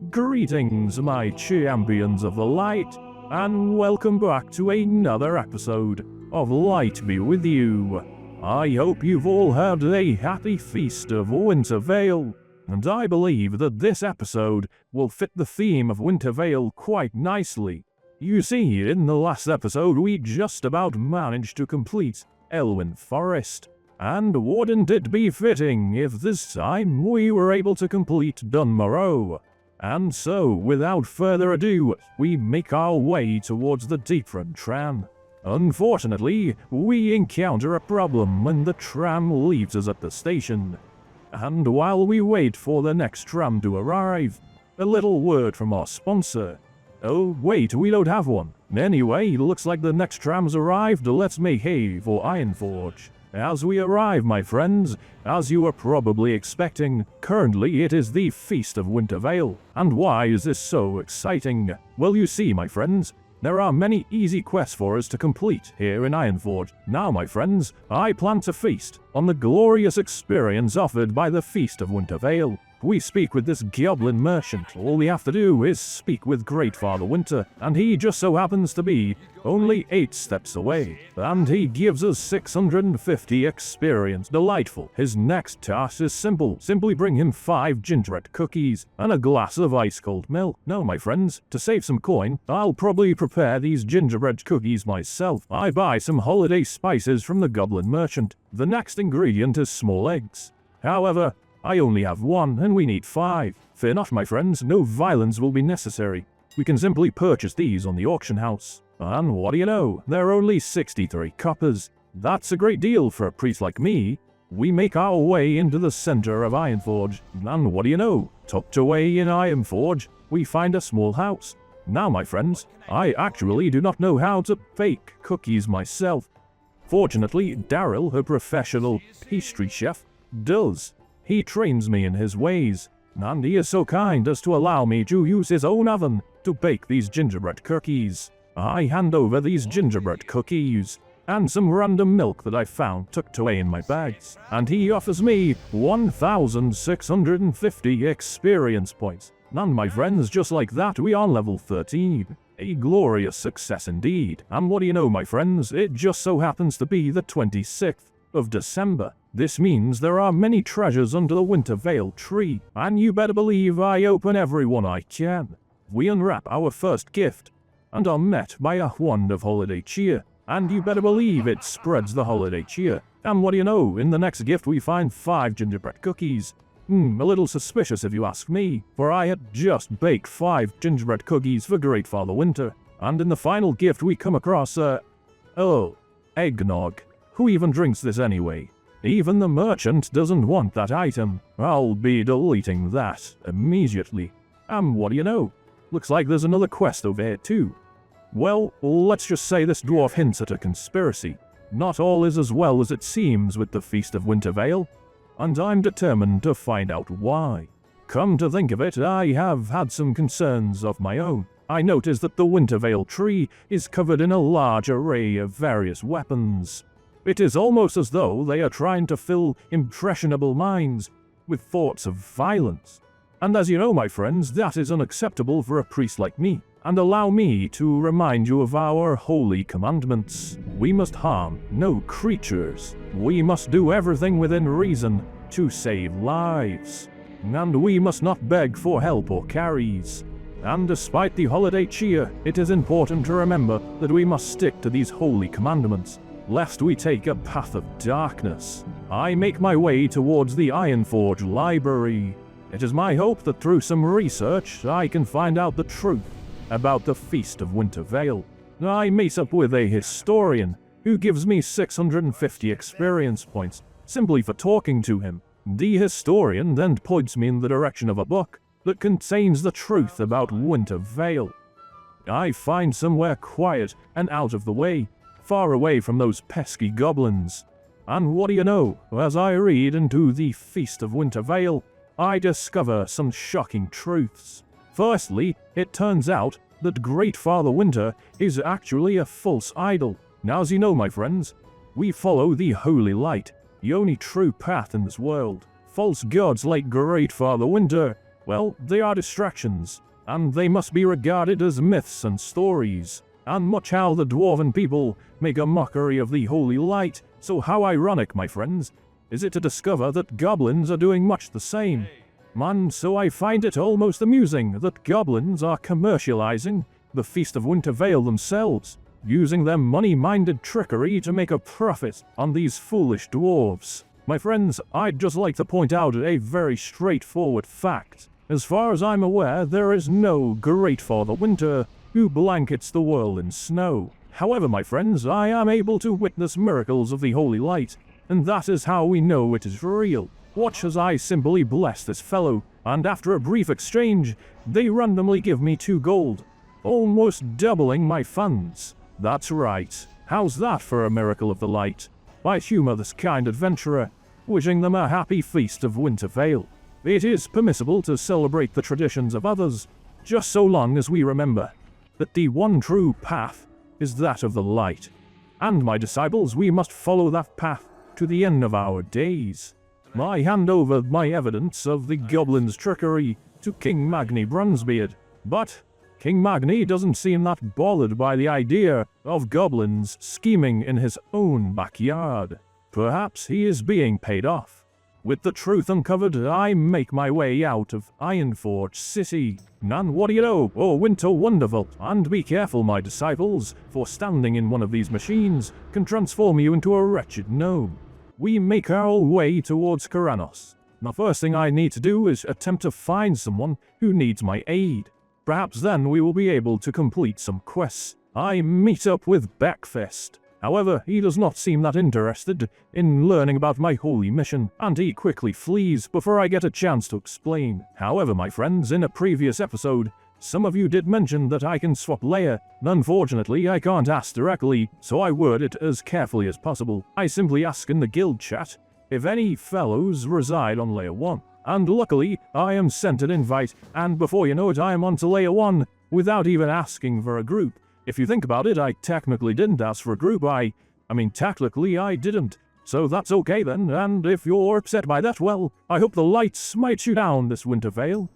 Greetings, my champions of the light, and welcome back to another episode of Light Be With You. I hope you've all had a happy feast of Winter Vale, and I believe that this episode will fit the theme of Winter Vale quite nicely. You see, in the last episode we just about managed to complete Elwyn Forest, and wouldn't it be fitting if this time we were able to complete Dun Morogh? And so, without further ado, we make our way towards the different tram. Unfortunately, we encounter a problem when the tram leaves us at the station. And while we wait for the next tram to arrive, a little word from our sponsor. Oh wait, we don't have one. Anyway, looks like the next tram's arrived. Let's make hay for Ironforge. As we arrive, my friends, as you are probably expecting, currently it is the Feast of Winter Vale. And why is this so exciting? Well, you see, my friends, there are many easy quests for us to complete here in Ironforge. Now, my friends, I plan to feast on the glorious experience offered by the Feast of Winter Vale. We speak with this goblin merchant. All we have to do is speak with Great Father Winter, and he just so happens to be only 8 steps away. And he gives us 650 experience. Delightful. His next task is simple. Simply bring him 5 gingerbread cookies and a glass of ice-cold milk. No, my friends, to save some coin, I'll probably prepare these gingerbread cookies myself. I buy some holiday spices from the goblin merchant. The next ingredient is small eggs. However, I only have 1, and we need 5. Fear not, my friends, no violence will be necessary. We can simply purchase these on the auction house. And what do you know, they're only 63 coppers. That's a great deal for a priest like me. We make our way into the center of Ironforge, and what do you know, tucked away in Ironforge, we find a small house. Now, my friends, I actually do not know how to bake cookies myself. Fortunately, Daryl, a professional pastry chef, does. He trains me in his ways, and he is so kind as to allow me to use his own oven to bake these gingerbread cookies. I hand over these gingerbread cookies and some random milk that I found tucked away in my bags, and he offers me 1,650 experience points. And my friends, just like that, we are level 13. A glorious success indeed. And what do you know, my friends, it just so happens to be the 26th of December. This means there are many treasures under the Winter Vale tree, and you better believe I open every one I can. We unwrap our first gift, and are met by a wand of holiday cheer, and you better believe it spreads the holiday cheer. And what do you know, in the next gift we find 5 gingerbread cookies. A little suspicious if you ask me, for I had just baked 5 gingerbread cookies for Great Father Winter, and in the final gift we come across eggnog. Who even drinks this anyway? Even the merchant doesn't want that item. I'll be deleting that immediately. What do you know? Looks like there's another quest over here too. Well, let's just say this dwarf hints at a conspiracy. Not all is as well as it seems with the Feast of Winter Vale, and I'm determined to find out why. Come to think of it, I have had some concerns of my own. I noticed that the Winter Vale tree is covered in a large array of various weapons. It is almost as though they are trying to fill impressionable minds with thoughts of violence. And as you know, my friends, that is unacceptable for a priest like me. And allow me to remind you of our holy commandments. We must harm no creatures. We must do everything within reason to save lives. And we must not beg for help or carries. And despite the holiday cheer, it is important to remember that we must stick to these holy commandments, lest we take a path of darkness. I make my way towards the Ironforge library. It is my hope that through some research I can find out the truth about the Feast of Winter Vale. I meet up with a historian who gives me 650 experience points simply for talking to him. The historian then points me in the direction of a book that contains the truth about Winter Vale. I find somewhere quiet and out of the way, far away from those pesky goblins. And what do you know, as I read into the Feast of Winter Vale, I discover some shocking truths. Firstly, it turns out that Great Father Winter is actually a false idol. Now, as you know, my friends, we follow the holy light, the only true path in this world. False gods like Great Father Winter Well, they are distractions, and they must be regarded as myths and stories. And much how the dwarven people make a mockery of the holy light, so how ironic, my friends, is it to discover that goblins are doing much the same. Man, so I find it almost amusing that goblins are commercializing the Feast of Winter Veil themselves, using their money-minded trickery to make a profit on these foolish dwarves. My friends, I'd just like to point out a very straightforward fact. As far as I'm aware, there is no Great Father Winter who blankets the world in snow. However, my friends, I am able to witness miracles of the holy light, and that is how we know it is real. Watch as I simply bless this fellow, and after a brief exchange, they randomly give me 2 gold, almost doubling my funds. That's right. How's that for a miracle of the light? I humor this kind adventurer, wishing them a happy feast of Winter Veil. It is permissible to celebrate the traditions of others, just so long as we remember that the one true path is that of the light. And my disciples, we must follow that path to the end of our days. I hand over my evidence of the goblin's trickery to King Magni Bronzebeard, but King Magni doesn't seem that bothered by the idea of goblins scheming in his own backyard. Perhaps he is being paid off. With the truth uncovered, I make my way out of Ironforge City. And what do you know? Oh, Winter Wonderful. And be careful, my disciples, for standing in one of these machines can transform you into a wretched gnome. We make our way towards Karanos. The first thing I need to do is attempt to find someone who needs my aid. Perhaps then we will be able to complete some quests. I meet up with Backfist. However, he does not seem that interested in learning about my holy mission, and he quickly flees before I get a chance to explain. However, my friends, in a previous episode, some of you did mention that I can swap layer. Unfortunately, I can't ask directly, so I word it as carefully as possible. I simply ask in the guild chat if any fellows reside on layer 1. And luckily, I am sent an invite, and before you know it, I am on to layer 1 without even asking for a group. If you think about it, I technically didn't ask for a group. I mean, technically I didn't. So that's okay then, and if you're upset by that, well, I hope the light smites you down this winter veil,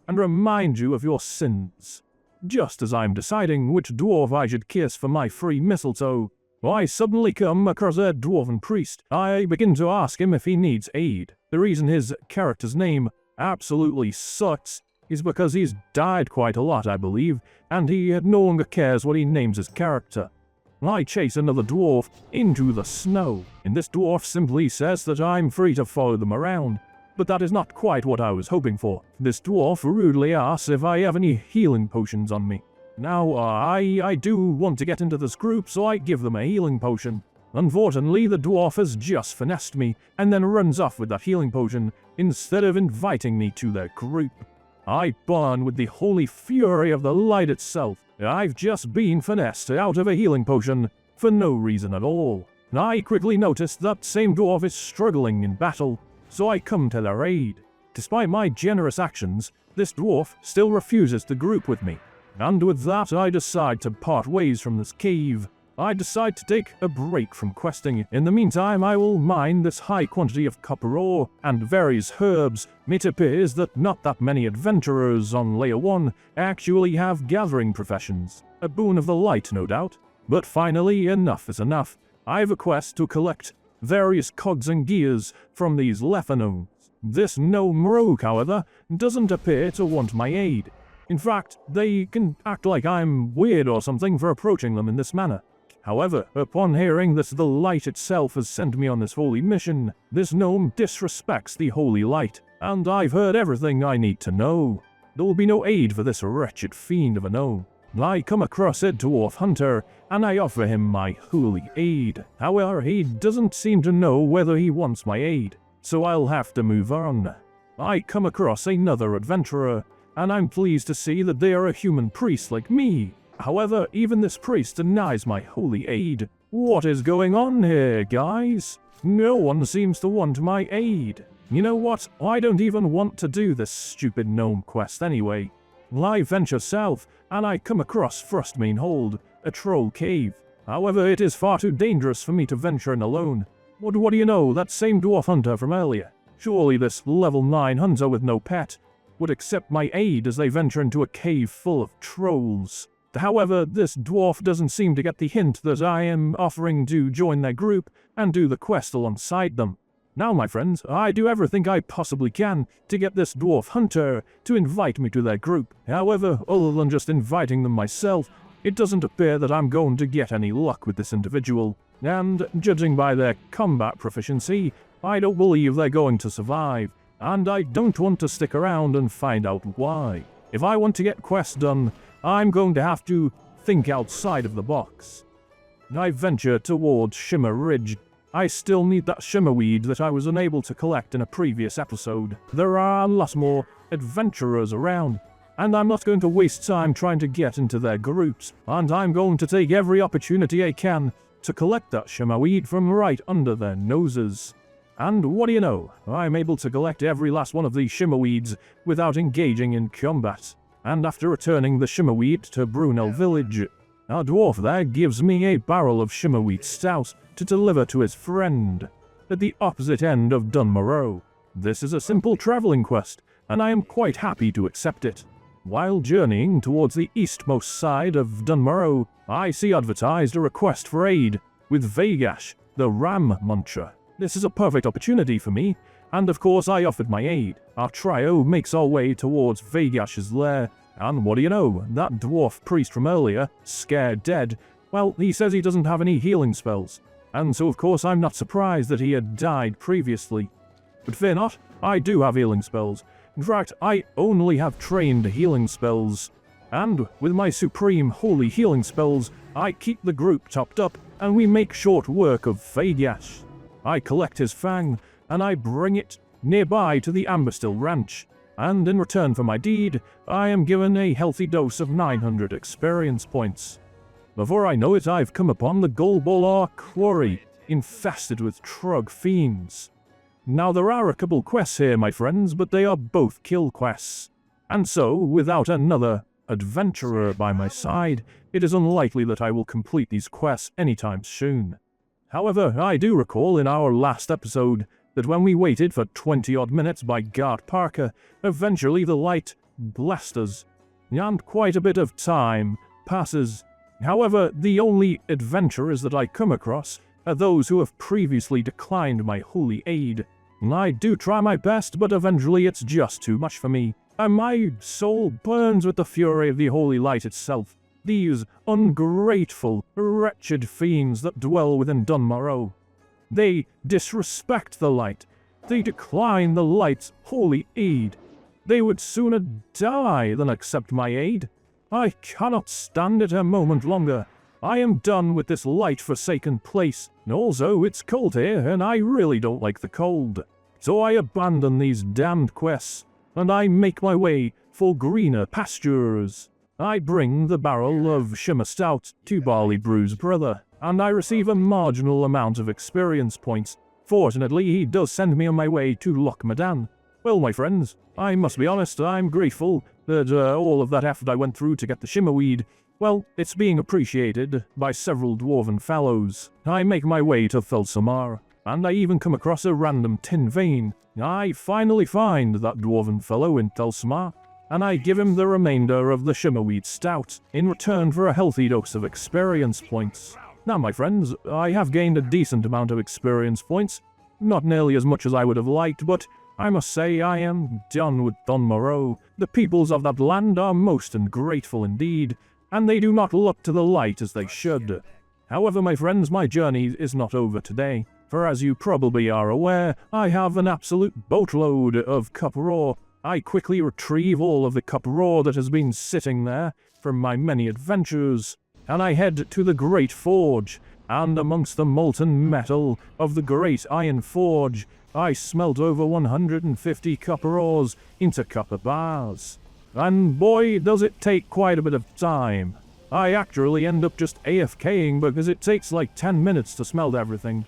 and remind you of your sins. Just as I'm deciding which dwarf I should kiss for my free mistletoe, I suddenly come across a dwarven priest. I begin to ask him if he needs aid. The reason his character's name absolutely sucks is because he's died quite a lot, I believe, and he no longer cares what he names his character. I chase another dwarf into the snow, and this dwarf simply says that I'm free to follow them around, but that is not quite what I was hoping for. This dwarf rudely asks if I have any healing potions on me. Now, I do want to get into this group, so I give them a healing potion. Unfortunately, the dwarf has just finessed me, and then runs off with that healing potion, instead of inviting me to their group. I burn with the holy fury of the light itself. I've just been finessed out of a healing potion for no reason at all. I quickly noticed that same dwarf is struggling in battle, so I come to their aid. Despite my generous actions, this dwarf still refuses to group with me. And with that, I decide to part ways from this cave. I decide to take a break from questing. In the meantime, I will mine this high quantity of copper ore and various herbs. It appears that not that many adventurers on layer 1 actually have gathering professions. A boon of the light, no doubt. But finally, enough is enough. I have a quest to collect various cogs and gears from these Lethanones. This Dun Morogh, however, doesn't appear to want my aid. In fact, they can act like I'm weird or something for approaching them in this manner. However, upon hearing that the light itself has sent me on this holy mission, this gnome disrespects the holy light, and I've heard everything I need to know. There will be no aid for this wretched fiend of a gnome. I come across a dwarf hunter, and I offer him my holy aid. However, he doesn't seem to know whether he wants my aid, so I'll have to move on. I come across another adventurer, and I'm pleased to see that they are a human priest like me. However, even this priest denies my holy aid. What is going on here, guys? No one seems to want my aid. You know what? I don't even want to do this stupid gnome quest anyway. I venture south, and I come across Frostmane Hold, a troll cave. However, it is far too dangerous for me to venture in alone. What do you know, that same dwarf hunter from earlier? Surely this level 9 hunter with no pet would accept my aid as they venture into a cave full of trolls. However, this dwarf doesn't seem to get the hint that I am offering to join their group and do the quest alongside them. Now, my friends, I do everything I possibly can to get this dwarf hunter to invite me to their group. However, other than just inviting them myself, it doesn't appear that I'm going to get any luck with this individual. And judging by their combat proficiency, I don't believe they're going to survive, and I don't want to stick around and find out why. If I want to get quests done, I'm going to have to think outside of the box. I venture towards Shimmer Ridge. I still need that shimmerweed that I was unable to collect in a previous episode. There are a lot more adventurers around, and I'm not going to waste time trying to get into their groups, and I'm going to take every opportunity I can to collect that shimmerweed from right under their noses. And what do you know, I'm able to collect every last one of these shimmerweeds without engaging in combat. And after returning the shimmerweed to Brunel village, our dwarf there gives me a barrel of shimmerweed stout to deliver to his friend at the opposite end of Dun Morogh. This is a simple travelling quest, and I am quite happy to accept it. While journeying towards the eastmost side of Dun Morogh, I see advertised a request for aid with Vagash, the ram muncher. This is a perfect opportunity for me, and of course I offered my aid. Our trio makes our way towards Vagash's lair, and what do you know, that dwarf priest from earlier, scared dead, well, he says he doesn't have any healing spells, and so of course I'm not surprised that he had died previously. But fear not, I do have healing spells. In fact, I only have trained healing spells, and with my supreme holy healing spells, I keep the group topped up, and we make short work of Vagash. I collect his fang, and I bring it nearby to the Amberstill Ranch, and in return for my deed, I am given a healthy dose of 900 experience points. Before I know it, I've come upon the Golbolar Quarry, infested with Trug fiends. Now there are a couple quests here, my friends, but they are both kill quests, and so, without another adventurer by my side, it is unlikely that I will complete these quests anytime soon. However, I do recall in our last episode that when we waited for 20-odd minutes by Gart Parker, eventually the light blessed us, and quite a bit of time passes. However, the only adventurers that I come across are those who have previously declined my holy aid. I do try my best, but eventually it's just too much for me, and my soul burns with the fury of the holy light itself. These ungrateful, wretched fiends that dwell within Dun Morogh. They disrespect the light. They decline the light's holy aid. They would sooner die than accept my aid. I cannot stand it a moment longer. I am done with this light-forsaken place. Also, it's cold here, and I really don't like the cold. So I abandon these damned quests, and I make my way for greener pastures. I bring the barrel of Shimmer Stout to Barley Brew's brother, and I receive a marginal amount of experience points. Fortunately, he does send me on my way to Loch Madan. Well, my friends, I must be honest, I'm grateful that all of that effort I went through to get the shimmerweed, well, it's being appreciated by several dwarven fellows. I make my way to Felsamar, and I even come across a random tin vein. I finally find that dwarven fellow in Felsamar, and I give him the remainder of the shimmerweed stout in return for a healthy dose of experience points. Now, my friends, I have gained a decent amount of experience points, not nearly as much as I would have liked, but I must say I am done with Dun Morogh. The peoples of that land are most ungrateful indeed, and they do not look to the light as they should. However, my friends, my journey is not over today, for as you probably are aware, I have an absolute boatload of copper ore. I quickly retrieve all of the copper ore that has been sitting there from my many adventures, and I head to the Great Forge, and amongst the molten metal of the Great Ironforge, I smelt over 150 copper ores into copper bars. And boy, does it take quite a bit of time. I actually end up just AFKing because it takes like 10 minutes to smelt everything.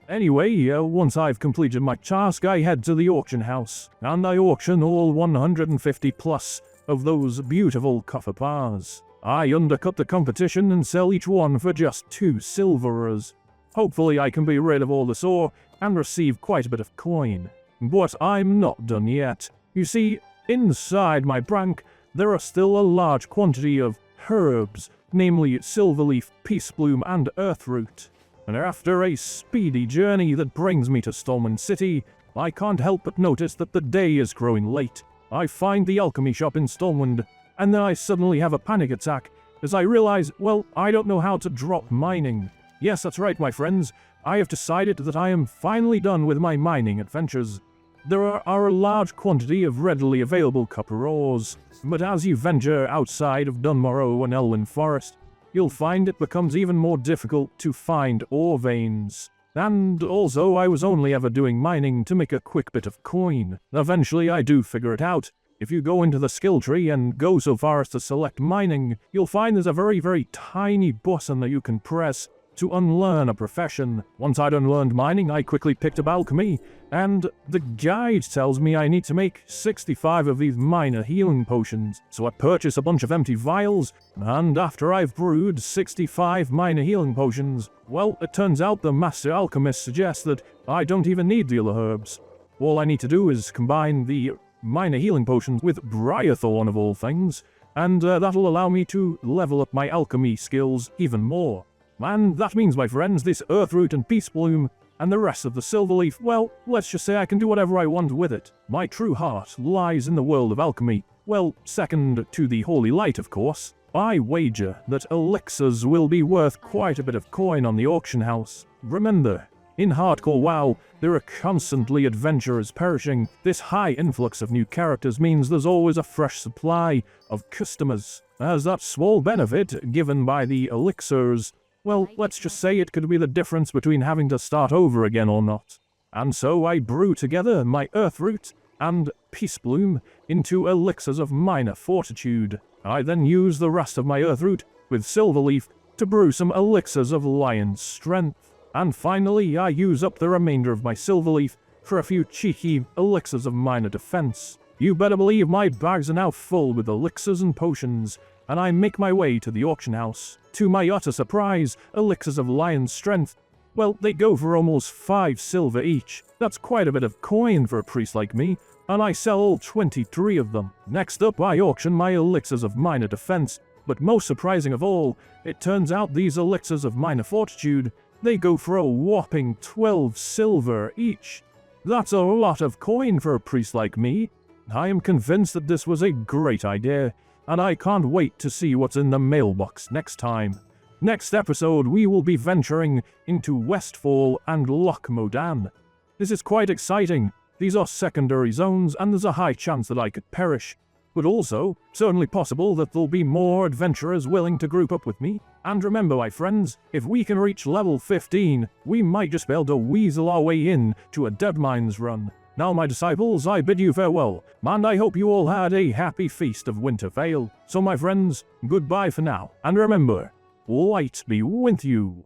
Anyway, once I've completed my task, I head to the auction house, and I auction all 150 plus of those beautiful copper bars. I undercut the competition and sell each one for just 2 silverers. Hopefully I can be rid of all this ore and receive quite a bit of coin. But I'm not done yet. You see, Inside my brank, there are still a large quantity of herbs, namely silverleaf, peacebloom, and earthroot. And after a speedy journey that brings me to Stormwind City, I can't help but notice that the day is growing late. I find the alchemy shop in Stormwind, and then I suddenly have a panic attack as I realize, well, I don't know how to drop mining. Yes, that's right, my friends. I have decided that I am finally done with my mining adventures. There are a large quantity of readily available copper ores, but as you venture outside of Dun Morogh and Elwyn Forest, you'll find it becomes even more difficult to find ore veins. And also, I was only ever doing mining to make a quick bit of coin. Eventually, I do figure it out. If you go into the skill tree and go so far as to select mining, you'll find there's a very, very tiny button that you can press to unlearn a profession. Once I'd unlearned mining, I quickly picked up alchemy, and the guide tells me I need to make 65 of these minor healing potions. So I purchase a bunch of empty vials, and after I've brewed 65 minor healing potions, well, it turns out the master alchemist suggests that I don't even need the other herbs. All I need to do is combine the minor healing potions with Briarthorn of all things, and that'll allow me to level up my alchemy skills even more. And that means, my friends, this earthroot and peacebloom and the rest of the silverleaf, well, let's just say I can do whatever I want with it. My true heart lies in the world of alchemy. Well, second to the holy light, of course. I wager that elixirs will be worth quite a bit of coin on the auction house. Remember, in hardcore WoW, there are constantly adventurers perishing. This high influx of new characters means there's always a fresh supply of customers. As that small benefit given by the elixirs, well, let's just say it could be the difference between having to start over again or not. And so I brew together my earthroot and peacebloom into elixirs of minor fortitude. I then use the rest of my earthroot with silverleaf to brew some elixirs of lion's strength. And finally, I use up the remainder of my silverleaf for a few cheeky elixirs of minor defense. You better believe my bags are now full with elixirs and potions, and I make my way to the auction house. To my utter surprise, elixirs of lion's strength, well, they go for almost 5 silver each. That's quite a bit of coin for a priest like me, and I sell all 23 of them. Next up, I auction my elixirs of minor defense, but most surprising of all, it turns out these elixirs of minor fortitude, they go for a whopping 12 silver each. That's a lot of coin for a priest like me. I am convinced that this was a great idea, and I can't wait to see what's in the mailbox next time. Next episode, we will be venturing into Westfall and Loch Modan. This is quite exciting. These are secondary zones, and there's a high chance that I could perish. But also, certainly possible that there'll be more adventurers willing to group up with me. And remember, my friends, if we can reach level 15, we might just be able to weasel our way in to a Deadmines run. Now, my disciples, I bid you farewell, and I hope you all had a happy feast of Wintervale. So, my friends, goodbye for now, and remember, light be with you.